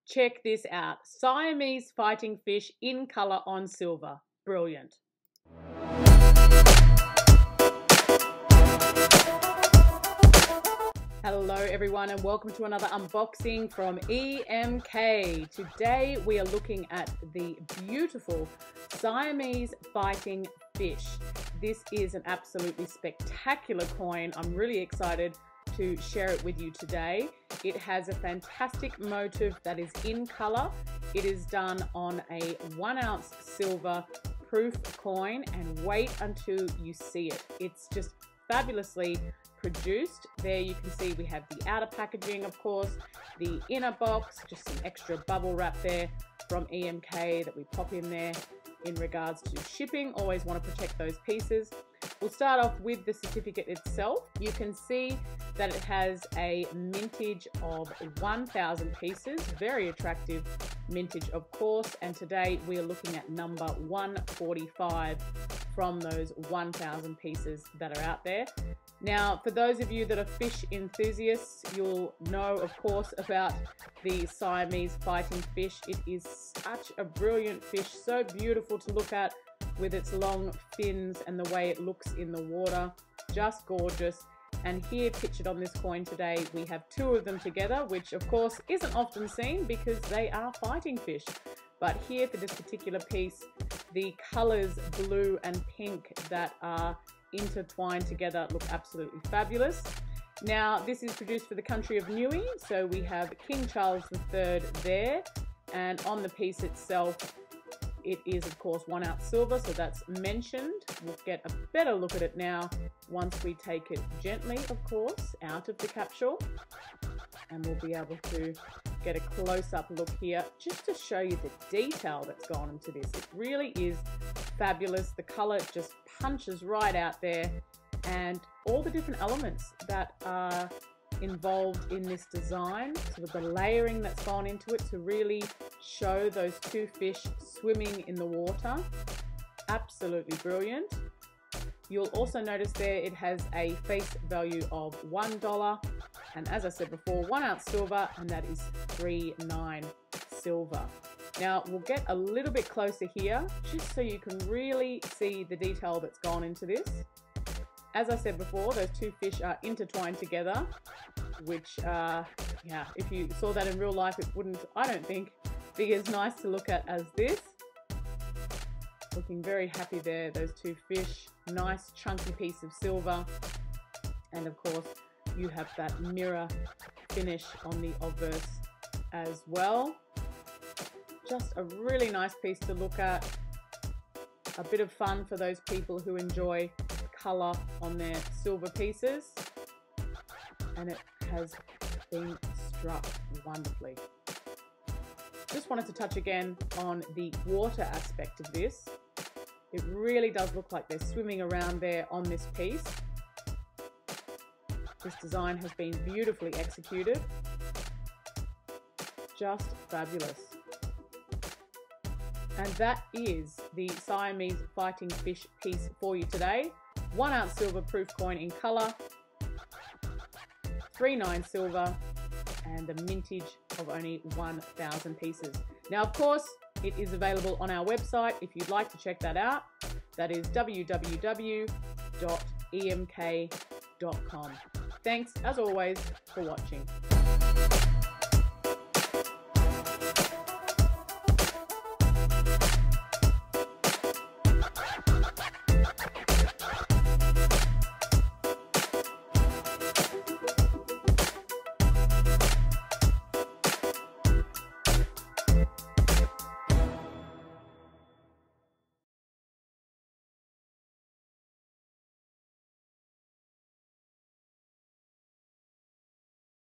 Check this out. Siamese fighting fish in color on silver. Brilliant. Hello everyone and welcome to another unboxing from EMK. Today we are looking at the beautiful Siamese fighting fish. This is an absolutely spectacular coin. I'm really excited to share it with you today. It has a fantastic motif that is in color. It is done on a 1 ounce silver proof coin, and wait until you see it. It's just fabulously produced. There you can see we have the outer packaging, of course, the inner box, just some extra bubble wrap there from EMK that we pop in there in regards to shipping. Always want to protect those pieces. We'll start off with the certificate itself. You can see that it has a mintage of 1,000 pieces. Very attractive mintage, of course, and today we are looking at number 145 from those 1,000 pieces that are out there. Now, for those of you that are fish enthusiasts, you'll know, of course, about the Siamese fighting fish. It is such a brilliant fish, so beautiful to look at with its long fins and the way it looks in the water. Just gorgeous. And here, pictured on this coin today, we have 2 of them together, which of course isn't often seen because they are fighting fish. But here for this particular piece, the colors blue and pink that are intertwined together look absolutely fabulous. Now, this is produced for the country of Niue, so we have King Charles III there, and on the piece itself, it is of course 1 ounce silver, so that's mentioned. We'll get a better look at it now once we take it gently, of course, out of the capsule, and we'll be able to get a close-up look here just to show you the detail that's gone into this. It really is fabulous. The color just punches right out there, and all the different elements that are involved in this design, sort of the layering that's gone into it to really show those 2 fish swimming in the water. Absolutely brilliant. You'll also notice there it has a face value of $1, and as I said before, 1 ounce silver, and that is 3.9 silver. Now we'll get a little bit closer here just so you can really see the detail that's gone into this. As I said before, those 2 fish are intertwined together, which yeah, if you saw that in real life, it wouldn't, I don't think, be as nice to look at as this. Looking very happy there, those 2 fish. Nice chunky piece of silver, and of course you have that mirror finish on the obverse as well. Just a really nice piece to look at. A bit of fun for those people who enjoy color on their silver pieces, and it has been struck wonderfully. Just wanted to touch again on the water aspect of this. It really does look like they're swimming around there on this piece. This design has been beautifully executed. Just fabulous. And that is the Siamese fighting fish piece for you today. 1 ounce silver proof coin in color, 3.9 silver, and a mintage of only 1,000 pieces. Now, of course, it is available on our website if you'd like to check that out. That is www.emk.com. Thanks, as always, for watching.